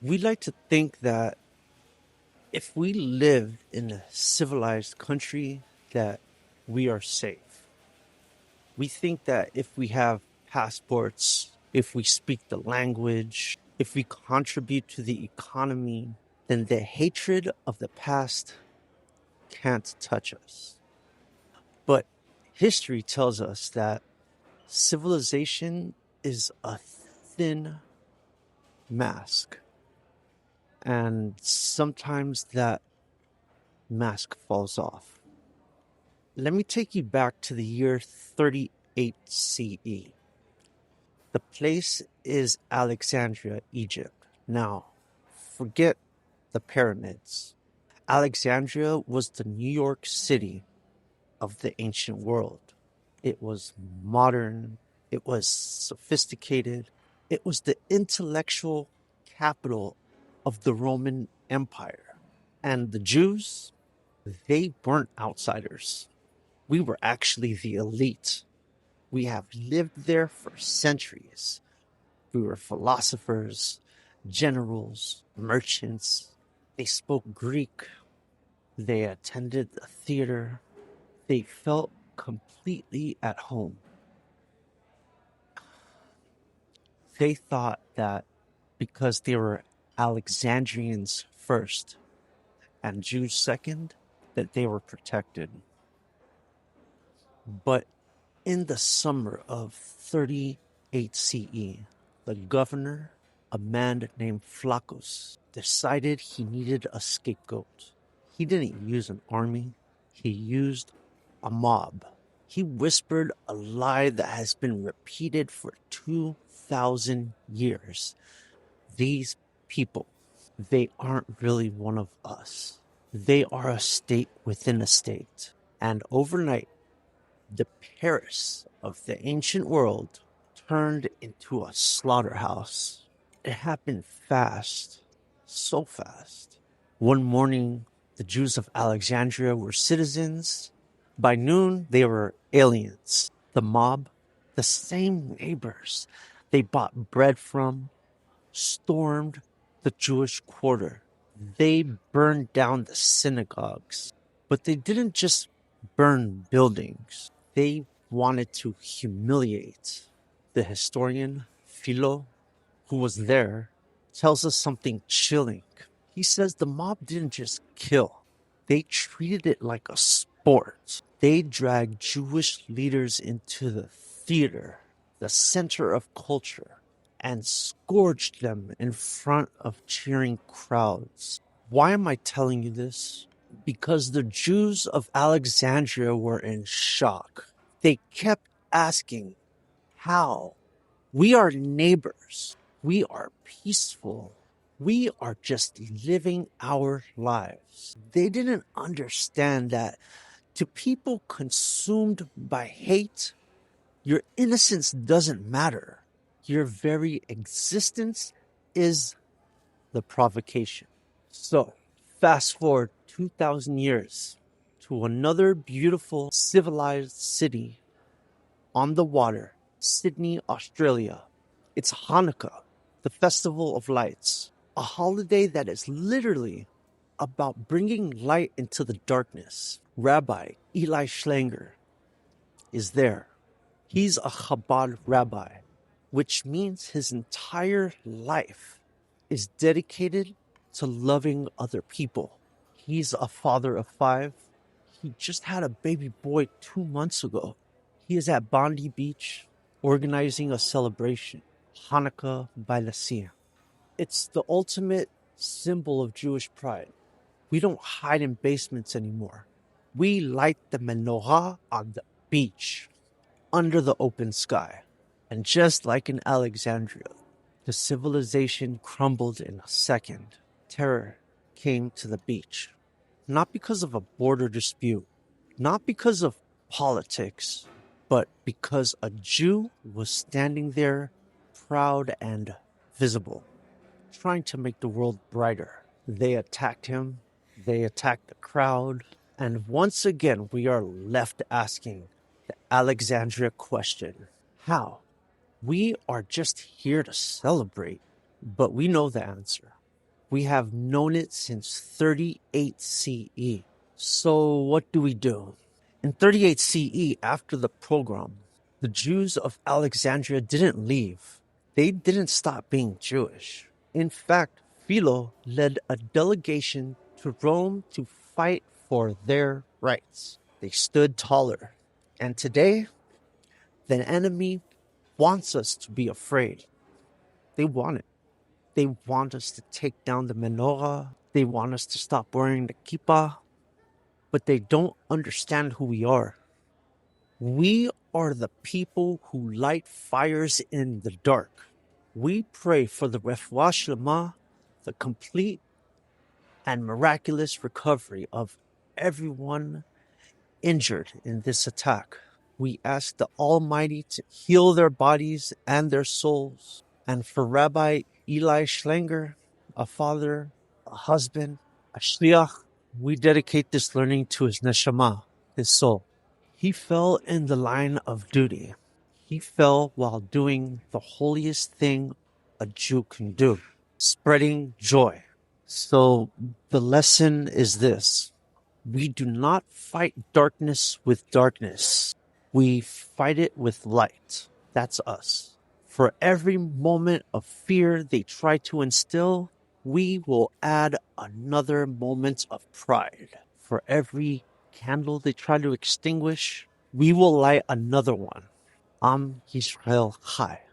We like to think that if we live in a civilized country, that we are safe. We think that if we have passports, if we speak the language, if we contribute to the economy, then the hatred of the past can't touch us. But history tells us that civilization is a thin mask, and sometimes that mask falls off. Let me take you back to the year 38 CE. The place is Alexandria, Egypt. Now, forget the pyramids. Alexandria was the New York City of the ancient world. It was modern, it was sophisticated, it was the intellectual capital of the Roman Empire. And the Jews, they weren't outsiders. We were actually the elite. We have lived there for centuries. We were philosophers, generals, merchants. They spoke Greek. They attended the theater. They felt completely at home. They thought that because they were Alexandrians first and Jews second, that they were protected. But in the summer of 38 CE, the governor, a man named Flaccus, decided he needed a scapegoat. He didn't use an army, he used a mob. He whispered a lie that has been repeated for 2,000 years. These people, they aren't really one of us. They are a state within a state. And overnight, the Paris of the ancient world turned into a slaughterhouse. It happened fast, so fast. One morning, the Jews of Alexandria were citizens. By noon, they were aliens. The mob, the same neighbors they bought bread from, stormed the Jewish quarter. They burned down the synagogues. But they didn't just burn buildings. They wanted to humiliate. The historian Philo, who was there, tells us something chilling. He says the mob didn't just kill. They treated it like a sport. They dragged Jewish leaders into the theater, the center of culture, and scourged them in front of cheering crowds. Why am I telling you this? Because the Jews of Alexandria were in shock. They kept asking, how? We are neighbors. We are peaceful. We are just living our lives. They didn't understand that to people consumed by hate, your innocence doesn't matter. Your very existence is the provocation. So, fast forward 2,000 years to another beautiful civilized city on the water, Sydney, Australia. It's Chanukah, the Festival of Lights, a holiday that is literally about bringing light into the darkness. Rabbi Eli Schlanger is there. He's a Chabad rabbi, which means his entire life is dedicated to loving other people. He's a father of 5. He just had a baby boy 2 months ago. He is at Bondi Beach organizing a celebration, Hanukkah by the sea. It's the ultimate symbol of Jewish pride. We don't hide in basements anymore. We light the menorah on the beach, under the open sky. And just like in Alexandria, the civilization crumbled in a second. Terror came to the beach. Not because of a border dispute, not because of politics, but because a Jew was standing there proud and visible, trying to make the world brighter. They attacked him, they attacked the crowd, and once again we are left asking the Alexandria question. How? We are just here to celebrate, but we know the answer. We have known it since 38 CE. So what do we do? In 38 CE, after the pogrom, the Jews of Alexandria didn't leave. They didn't stop being Jewish. In fact, Philo led a delegation to Rome to fight for their rights. They stood taller. And today, the enemy wants us to be afraid. They want it. They want us to take down the menorah. They want us to stop wearing the kippah. But they don't understand who we are. We are the people who light fires in the dark. We pray for the refuah shlema, the complete and miraculous recovery of everyone injured in this attack. We ask the Almighty to heal their bodies and their souls. And for Rabbi Eli Schlanger, a father, a husband, a shliach, we dedicate this learning to his neshama, his soul. He fell in the line of duty. He fell while doing the holiest thing a Jew can do, spreading joy. So the lesson is this. We do not fight darkness with darkness. We fight it with light. That's us. For every moment of fear they try to instill, we will add another moment of pride. For every candle they try to extinguish, we will light another one. Am Yisrael Chai.